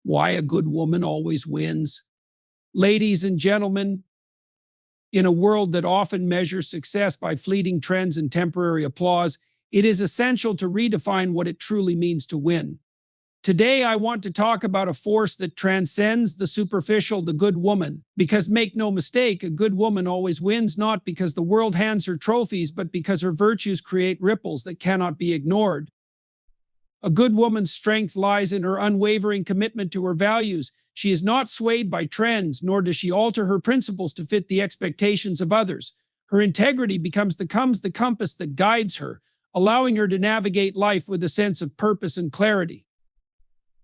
Why a good woman always wins. Ladies and gentlemen, in a world that often measures success by fleeting trends and temporary applause, it is essential to redefine what it truly means to win. Today, I want to talk about a force that transcends the superficial, the good woman. Because make no mistake, a good woman always wins, not because the world hands her trophies, but because her virtues create ripples that cannot be ignored. A good woman's strength lies in her unwavering commitment to her values. She is not swayed by trends, nor does she alter her principles to fit the expectations of others. Her integrity becomes the compass that guides her, allowing her to navigate life with a sense of purpose and clarity.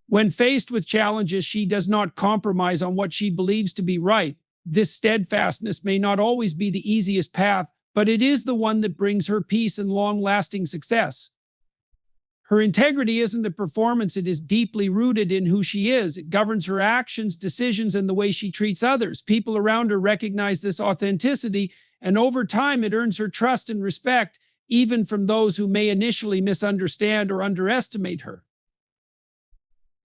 When faced with challenges, she does not compromise on what she believes to be right. This steadfastness may not always be the easiest path, but it is the one that brings her peace and long-lasting success. Her integrity isn't a performance, it is deeply rooted in who she is. It governs her actions, decisions, and the way she treats others. People around her recognize this authenticity, and over time it earns her trust and respect, even from those who may initially misunderstand or underestimate her.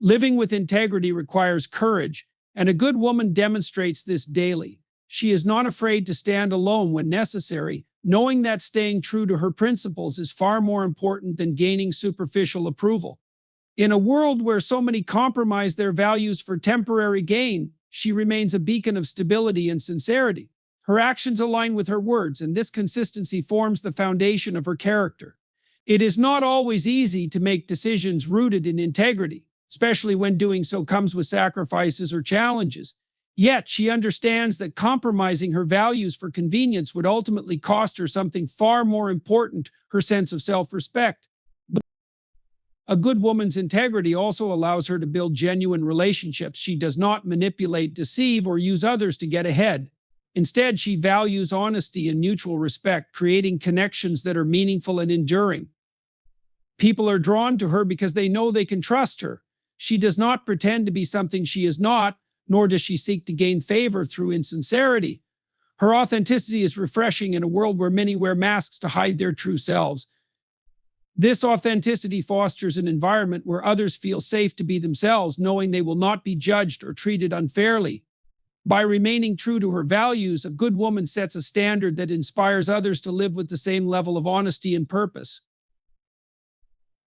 Living with integrity requires courage, and a good woman demonstrates this daily. She is not afraid to stand alone when necessary, knowing that staying true to her principles is far more important than gaining superficial approval. In a world where so many compromise their values for temporary gain, she remains a beacon of stability and sincerity. Her actions align with her words, and this consistency forms the foundation of her character. It is not always easy to make decisions rooted in integrity, especially when doing so comes with sacrifices or challenges. Yet she understands that compromising her values for convenience would ultimately cost her something far more important, her sense of self-respect. But a good woman's integrity also allows her to build genuine relationships. She does not manipulate, deceive, or use others to get ahead. Instead, she values honesty and mutual respect, creating connections that are meaningful and enduring. People are drawn to her because they know they can trust her. She does not pretend to be something she is not, nor does she seek to gain favor through insincerity. Her authenticity is refreshing in a world where many wear masks to hide their true selves. This authenticity fosters an environment where others feel safe to be themselves, knowing they will not be judged or treated unfairly. By remaining true to her values, a good woman sets a standard that inspires others to live with the same level of honesty and purpose.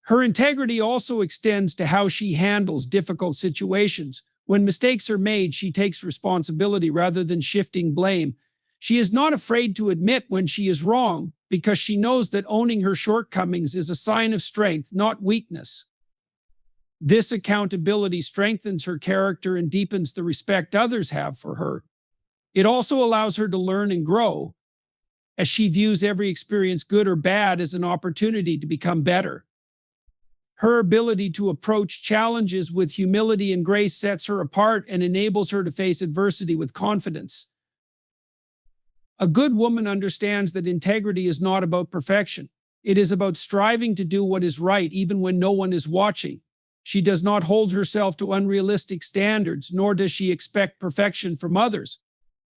Her integrity also extends to how she handles difficult situations. When mistakes are made, she takes responsibility rather than shifting blame. She is not afraid to admit when she is wrong, because she knows that owning her shortcomings is a sign of strength, not weakness. This accountability strengthens her character and deepens the respect others have for her. It also allows her to learn and grow, as she views every experience, good or bad, as an opportunity to become better. Her ability to approach challenges with humility and grace sets her apart and enables her to face adversity with confidence. A good woman understands that integrity is not about perfection. It is about striving to do what is right even when no one is watching. She does not hold herself to unrealistic standards, nor does she expect perfection from others.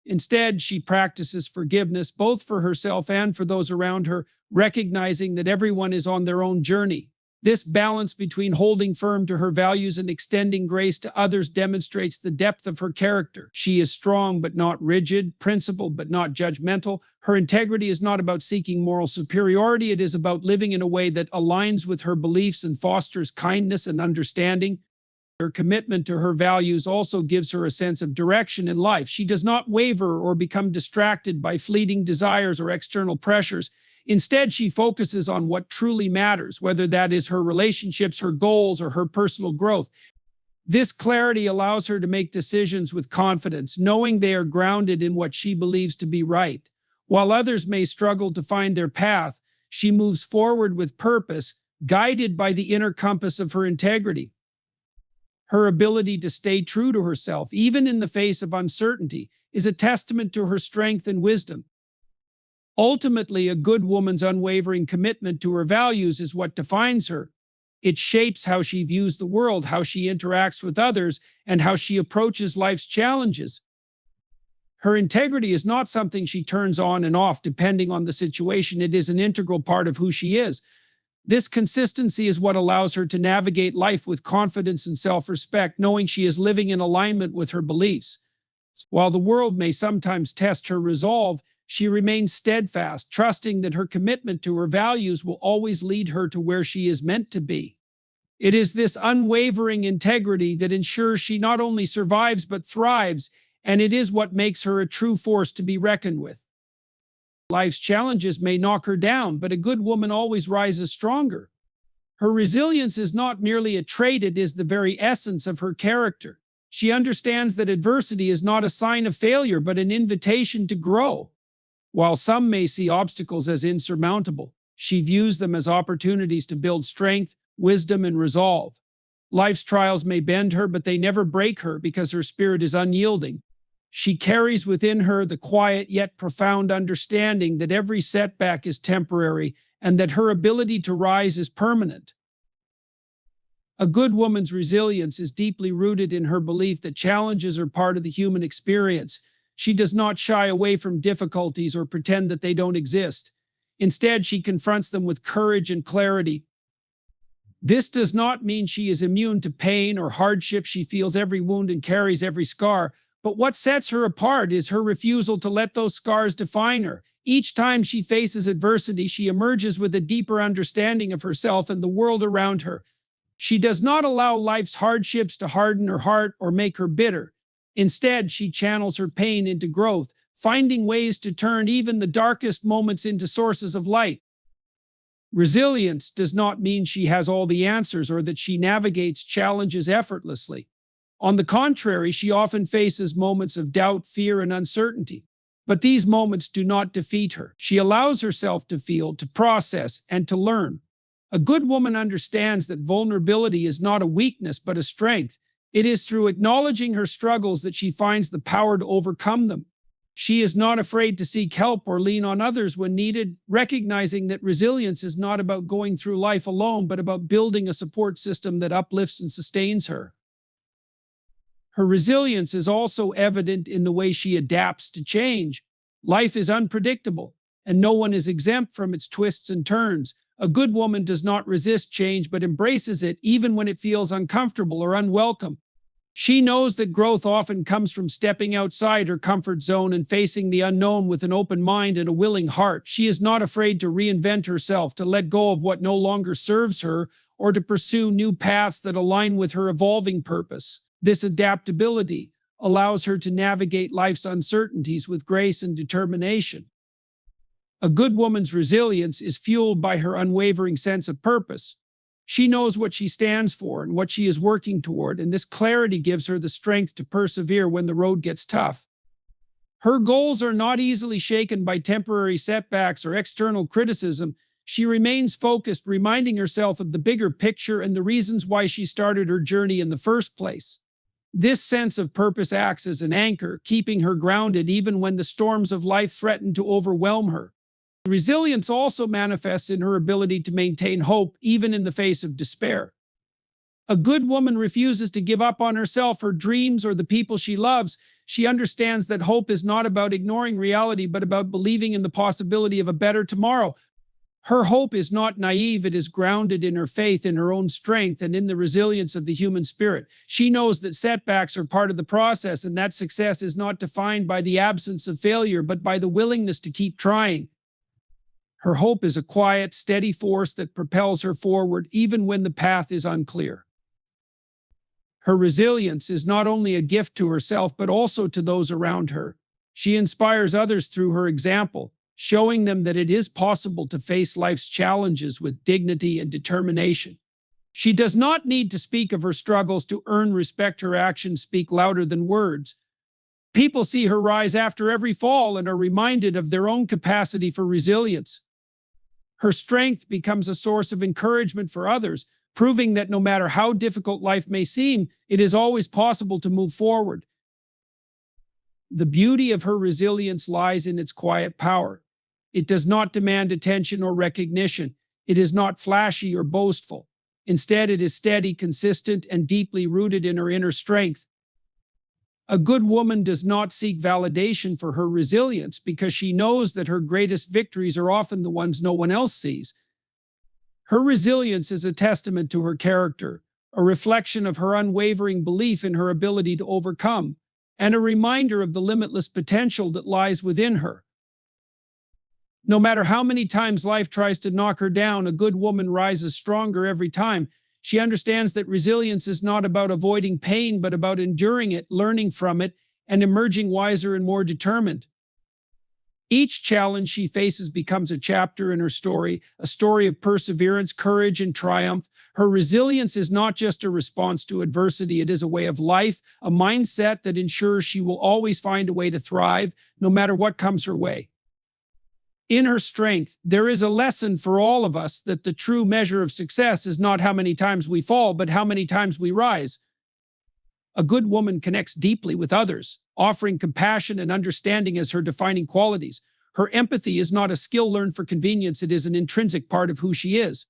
Instead, she practices forgiveness both for herself and for those around her, recognizing that everyone is on their own journey. This balance between holding firm to her values and extending grace to others demonstrates the depth of her character. She is strong but not rigid, principled but not judgmental. Her integrity is not about seeking moral superiority, it is about living in a way that aligns with her beliefs and fosters kindness and understanding. Her commitment to her values also gives her a sense of direction in life. She does not waver or become distracted by fleeting desires or external pressures. Instead, she focuses on what truly matters, whether that is her relationships, her goals, or her personal growth. This clarity allows her to make decisions with confidence, knowing they are grounded in what she believes to be right. While others may struggle to find their path, she moves forward with purpose, guided by the inner compass of her integrity. Her ability to stay true to herself, even in the face of uncertainty, is a testament to her strength and wisdom. Ultimately, a good woman's unwavering commitment to her values is what defines her. It shapes how she views the world, how she interacts with others, and how she approaches life's challenges. Her integrity is not something she turns on and off depending on the situation. It is an integral part of who she is. This consistency is what allows her to navigate life with confidence and self-respect, knowing she is living in alignment with her beliefs. While the world may sometimes test her resolve, she remains steadfast, trusting that her commitment to her values will always lead her to where she is meant to be. It is this unwavering integrity that ensures she not only survives but thrives, and it is what makes her a true force to be reckoned with. Life's challenges may knock her down, but a good woman always rises stronger. Her resilience is not merely a trait, it is the very essence of her character. She understands that adversity is not a sign of failure, but an invitation to grow. While some may see obstacles as insurmountable, she views them as opportunities to build strength, wisdom, and resolve. Life's trials may bend her, but they never break her because her spirit is unyielding. She carries within her the quiet yet profound understanding that every setback is temporary and that her ability to rise is permanent. A good woman's resilience is deeply rooted in her belief that challenges are part of the human experience. She does not shy away from difficulties or pretend that they don't exist. Instead, she confronts them with courage and clarity. This does not mean she is immune to pain or hardship. She feels every wound and carries every scar. But what sets her apart is her refusal to let those scars define her. Each time she faces adversity, she emerges with a deeper understanding of herself and the world around her. She does not allow life's hardships to harden her heart or make her bitter. Instead, she channels her pain into growth, finding ways to turn even the darkest moments into sources of light. Resilience does not mean she has all the answers or that she navigates challenges effortlessly. On the contrary, she often faces moments of doubt, fear, and uncertainty. But these moments do not defeat her. She allows herself to feel, to process, and to learn. A good woman understands that vulnerability is not a weakness but a strength. It is through acknowledging her struggles that she finds the power to overcome them. She is not afraid to seek help or lean on others when needed, recognizing that resilience is not about going through life alone, but about building a support system that uplifts and sustains her. Her resilience is also evident in the way she adapts to change. Life is unpredictable, and no one is exempt from its twists and turns. A good woman does not resist change, but embraces it even when it feels uncomfortable or unwelcome. She knows that growth often comes from stepping outside her comfort zone and facing the unknown with an open mind and a willing heart. She is not afraid to reinvent herself, to let go of what no longer serves her, or to pursue new paths that align with her evolving purpose. This adaptability allows her to navigate life's uncertainties with grace and determination. A good woman's resilience is fueled by her unwavering sense of purpose. She knows what she stands for and what she is working toward, and this clarity gives her the strength to persevere when the road gets tough. Her goals are not easily shaken by temporary setbacks or external criticism. She remains focused, reminding herself of the bigger picture and the reasons why she started her journey in the first place. This sense of purpose acts as an anchor, keeping her grounded even when the storms of life threaten to overwhelm her. Resilience also manifests in her ability to maintain hope even in the face of despair. A good woman refuses to give up on herself, her dreams, or the people she loves. She understands that hope is not about ignoring reality, but about believing in the possibility of a better tomorrow. Her hope is not naive, it is grounded in her faith in her own strength and in the resilience of the human spirit. She knows that setbacks are part of the process and that success is not defined by the absence of failure, but by the willingness to keep trying. Her hope is a quiet, steady force that propels her forward even when the path is unclear. Her resilience is not only a gift to herself, but also to those around her. She inspires others through her example, showing them that it is possible to face life's challenges with dignity and determination. She does not need to speak of her struggles to earn respect. Her actions speak louder than words. People see her rise after every fall and are reminded of their own capacity for resilience. Her strength becomes a source of encouragement for others, proving that no matter how difficult life may seem, it is always possible to move forward. The beauty of her resilience lies in its quiet power. It does not demand attention or recognition. It is not flashy or boastful. Instead, it is steady, consistent, and deeply rooted in her inner strength. A good woman does not seek validation for her resilience because she knows that her greatest victories are often the ones no one else sees. Her resilience is a testament to her character, a reflection of her unwavering belief in her ability to overcome, and a reminder of the limitless potential that lies within her. No matter how many times life tries to knock her down, a good woman rises stronger every time. She understands that resilience is not about avoiding pain, but about enduring it, learning from it, and emerging wiser and more determined. Each challenge she faces becomes a chapter in her story, a story of perseverance, courage, and triumph. Her resilience is not just a response to adversity, it is a way of life, a mindset that ensures she will always find a way to thrive, no matter what comes her way. In her strength, there is a lesson for all of us that the true measure of success is not how many times we fall, but how many times we rise. A good woman connects deeply with others, offering compassion and understanding as her defining qualities. Her empathy is not a skill learned for convenience, it is an intrinsic part of who she is.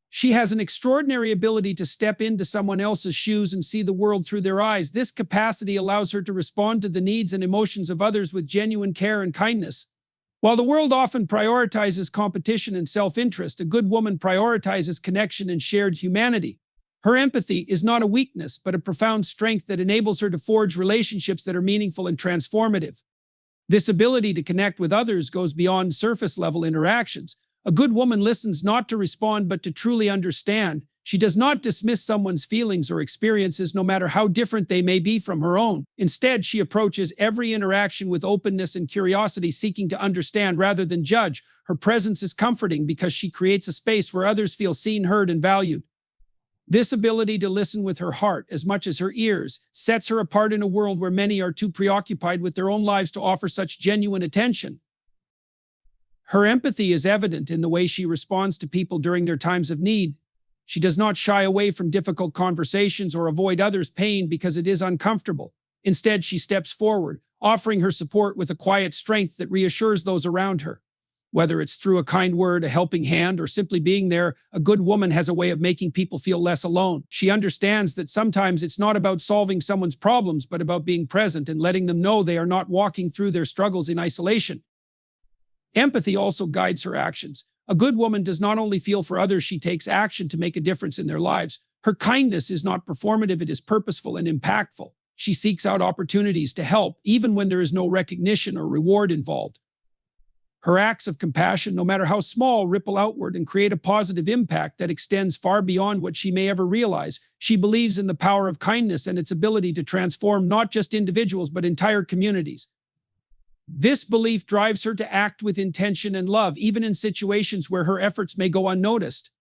She has an extraordinary ability to step into someone else's shoes and see the world through their eyes. This capacity allows her to respond to the needs and emotions of others with genuine care and kindness. While the world often prioritizes competition and self-interest, a good woman prioritizes connection and shared humanity. Her empathy is not a weakness, but a profound strength that enables her to forge relationships that are meaningful and transformative. This ability to connect with others goes beyond surface-level interactions. A good woman listens not to respond, but to truly understand. She does not dismiss someone's feelings or experiences, no matter how different they may be from her own. Instead, she approaches every interaction with openness and curiosity, seeking to understand rather than judge. Her presence is comforting because she creates a space where others feel seen, heard, and valued. This ability to listen with her heart as much as her ears sets her apart in a world where many are too preoccupied with their own lives to offer such genuine attention. Her empathy is evident in the way she responds to people during their times of need. She does not shy away from difficult conversations or avoid others' pain because it is uncomfortable. Instead, she steps forward, offering her support with a quiet strength that reassures those around her. Whether it's through a kind word, a helping hand, or simply being there, a good woman has a way of making people feel less alone. She understands that sometimes it's not about solving someone's problems, but about being present and letting them know they are not walking through their struggles in isolation. Empathy also guides her actions. A good woman does not only feel for others, she takes action to make a difference in their lives. Her kindness is not performative, it is purposeful and impactful. She seeks out opportunities to help, even when there is no recognition or reward involved. Her acts of compassion, no matter how small, ripple outward and create a positive impact that extends far beyond what she may ever realize. She believes in the power of kindness and its ability to transform not just individuals, but entire communities. This belief drives her to act with intention and love, even in situations where her efforts may go unnoticed.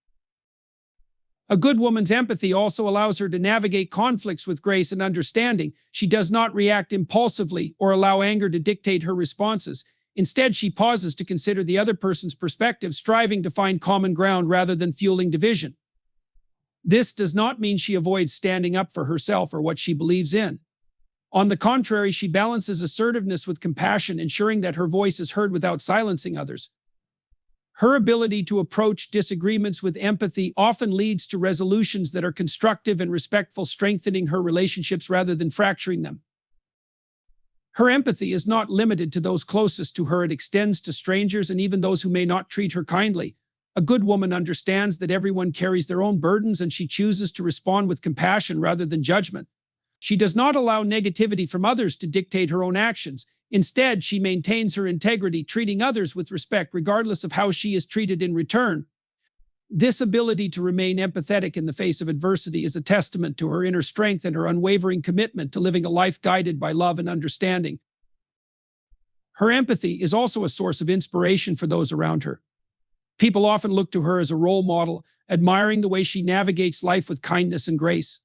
A good woman's empathy also allows her to navigate conflicts with grace and understanding. She does not react impulsively or allow anger to dictate her responses. Instead, she pauses to consider the other person's perspective, striving to find common ground rather than fueling division. This does not mean she avoids standing up for herself or what she believes in. On the contrary, she balances assertiveness with compassion, ensuring that her voice is heard without silencing others. Her ability to approach disagreements with empathy often leads to resolutions that are constructive and respectful, strengthening her relationships rather than fracturing them. Her empathy is not limited to those closest to her, it extends to strangers and even those who may not treat her kindly. A good woman understands that everyone carries their own burdens, and she chooses to respond with compassion rather than judgment. She does not allow negativity from others to dictate her own actions. Instead, she maintains her integrity, treating others with respect regardless of how she is treated in return. This ability to remain empathetic in the face of adversity is a testament to her inner strength and her unwavering commitment to living a life guided by love and understanding. Her empathy is also a source of inspiration for those around her. People often look to her as a role model, admiring the way she navigates life with kindness and grace.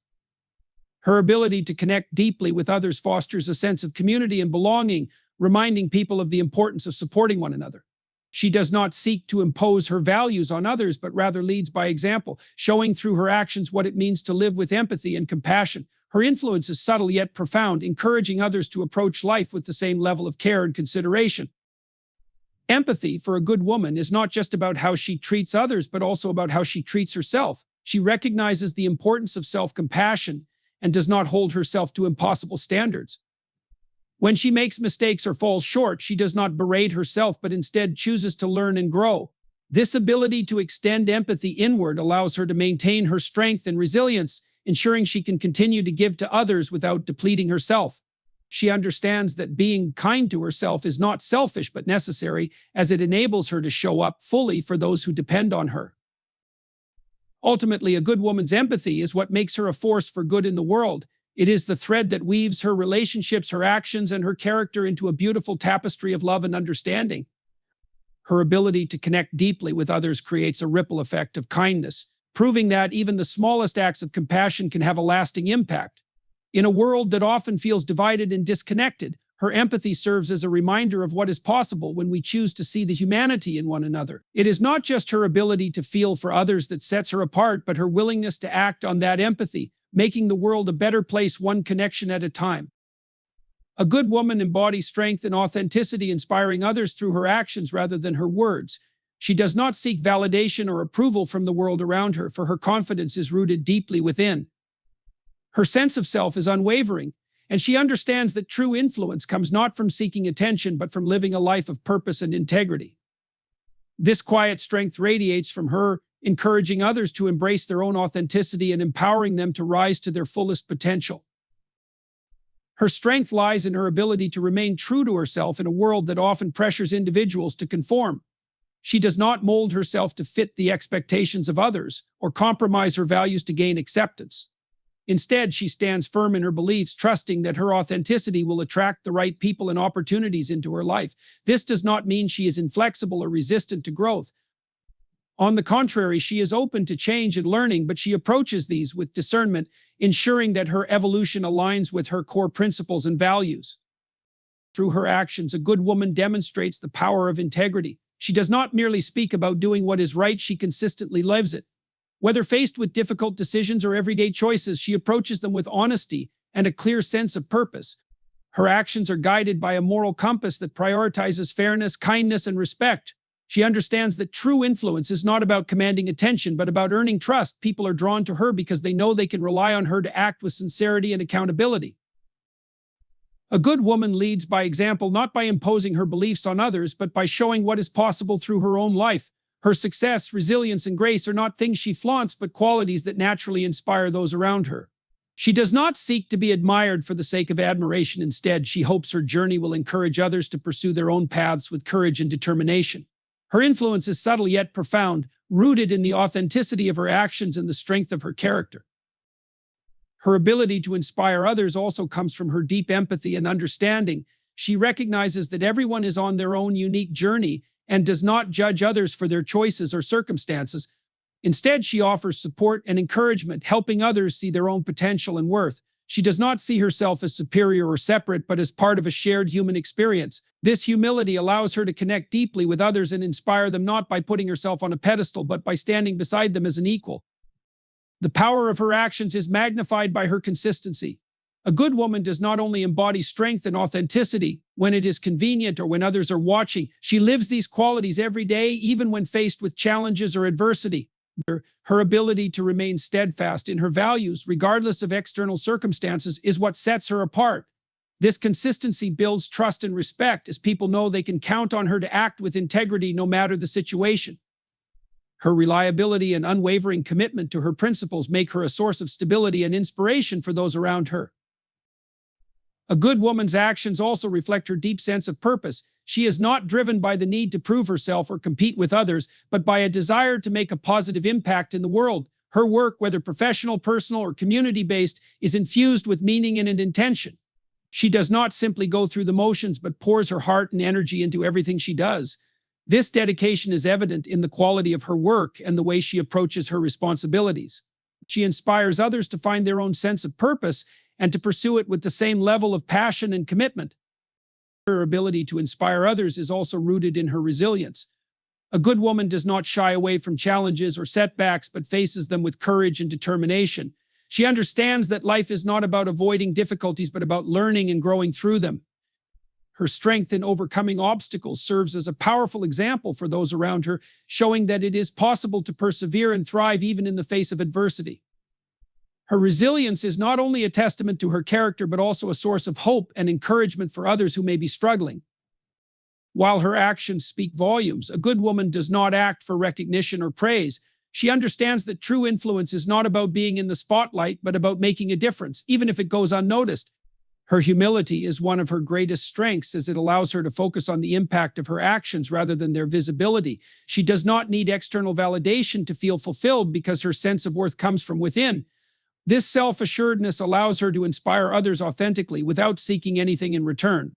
Her ability to connect deeply with others fosters a sense of community and belonging, reminding people of the importance of supporting one another. She does not seek to impose her values on others, but rather leads by example, showing through her actions what it means to live with empathy and compassion. Her influence is subtle yet profound, encouraging others to approach life with the same level of care and consideration. Empathy for a good woman is not just about how she treats others, but also about how she treats herself. She recognizes the importance of self-compassion and does not hold herself to impossible standards. When she makes mistakes or falls short, she does not berate herself, but instead chooses to learn and grow. This ability to extend empathy inward allows her to maintain her strength and resilience, ensuring she can continue to give to others without depleting herself. She understands that being kind to herself is not selfish but necessary, as it enables her to show up fully for those who depend on her. Ultimately, a good woman's empathy is what makes her a force for good in the world. It is the thread that weaves her relationships, her actions, and her character into a beautiful tapestry of love and understanding. Her ability to connect deeply with others creates a ripple effect of kindness, proving that even the smallest acts of compassion can have a lasting impact. In a world that often feels divided and disconnected, her empathy serves as a reminder of what is possible when we choose to see the humanity in one another. It is not just her ability to feel for others that sets her apart, but her willingness to act on that empathy, making the world a better place one connection at a time. A good woman embodies strength and authenticity, inspiring others through her actions rather than her words. She does not seek validation or approval from the world around her, for her confidence is rooted deeply within. Her sense of self is unwavering, and she understands that true influence comes not from seeking attention, but from living a life of purpose and integrity. This quiet strength radiates from her, encouraging others to embrace their own authenticity and empowering them to rise to their fullest potential. Her strength lies in her ability to remain true to herself in a world that often pressures individuals to conform. She does not mold herself to fit the expectations of others or compromise her values to gain acceptance. Instead, she stands firm in her beliefs, trusting that her authenticity will attract the right people and opportunities into her life. This does not mean she is inflexible or resistant to growth. On the contrary, she is open to change and learning, but she approaches these with discernment, ensuring that her evolution aligns with her core principles and values. Through her actions, a good woman demonstrates the power of integrity. She does not merely speak about doing what is right, she consistently lives it. Whether faced with difficult decisions or everyday choices, she approaches them with honesty and a clear sense of purpose. Her actions are guided by a moral compass that prioritizes fairness, kindness, and respect. She understands that true influence is not about commanding attention, but about earning trust. People are drawn to her because they know they can rely on her to act with sincerity and accountability. A good woman leads by example, not by imposing her beliefs on others, but by showing what is possible through her own life. Her success, resilience, and grace are not things she flaunts, but qualities that naturally inspire those around her. She does not seek to be admired for the sake of admiration. Instead, she hopes her journey will encourage others to pursue their own paths with courage and determination. Her influence is subtle yet profound, rooted in the authenticity of her actions and the strength of her character. Her ability to inspire others also comes from her deep empathy and understanding. She recognizes that everyone is on their own unique journey and does not judge others for their choices or circumstances. Instead, she offers support and encouragement, helping others see their own potential and worth. She does not see herself as superior or separate, but as part of a shared human experience. This humility allows her to connect deeply with others and inspire them, not by putting herself on a pedestal, but by standing beside them as an equal. The power of her actions is magnified by her consistency. A good woman does not only embody strength and authenticity when it is convenient or when others are watching. She lives these qualities every day, even when faced with challenges or adversity. Her ability to remain steadfast in her values, regardless of external circumstances, is what sets her apart. This consistency builds trust and respect, as people know they can count on her to act with integrity no matter the situation. Her reliability and unwavering commitment to her principles make her a source of stability and inspiration for those around her. A good woman's actions also reflect her deep sense of purpose. She is not driven by the need to prove herself or compete with others, but by a desire to make a positive impact in the world. Her work, whether professional, personal, or community-based, is infused with meaning and intention. She does not simply go through the motions, but pours her heart and energy into everything she does. This dedication is evident in the quality of her work and the way she approaches her responsibilities. She inspires others to find their own sense of purpose and to pursue it with the same level of passion and commitment. Her ability to inspire others is also rooted in her resilience. A good woman does not shy away from challenges or setbacks, but faces them with courage and determination. She understands that life is not about avoiding difficulties, but about learning and growing through them. Her strength in overcoming obstacles serves as a powerful example for those around her, showing that it is possible to persevere and thrive even in the face of adversity. Her resilience is not only a testament to her character, but also a source of hope and encouragement for others who may be struggling. while her actions speak volumes. A good woman does not act for recognition or praise. She understands that true influence is not about being in the spotlight, but about making a difference, even if it goes unnoticed. Her humility is one of her greatest strengths, as it allows her to focus on the impact of her actions rather than their visibility. She does not need external validation to feel fulfilled because her sense of worth comes from within. This self-assuredness allows her to inspire others authentically without seeking anything in return.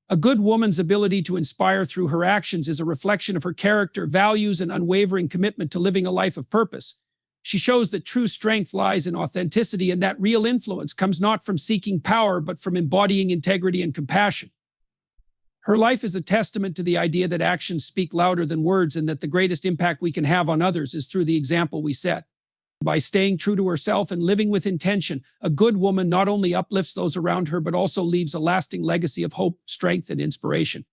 A good woman's ability to inspire through her actions is a reflection of her character, values, and unwavering commitment to living a life of purpose. She shows that true strength lies in authenticity and that real influence comes not from seeking power, but from embodying integrity and compassion. Her life is a testament to the idea that actions speak louder than words and that the greatest impact we can have on others is through the example we set. By staying true to herself and living with intention, a good woman not only uplifts those around her, but also leaves a lasting legacy of hope, strength, and inspiration.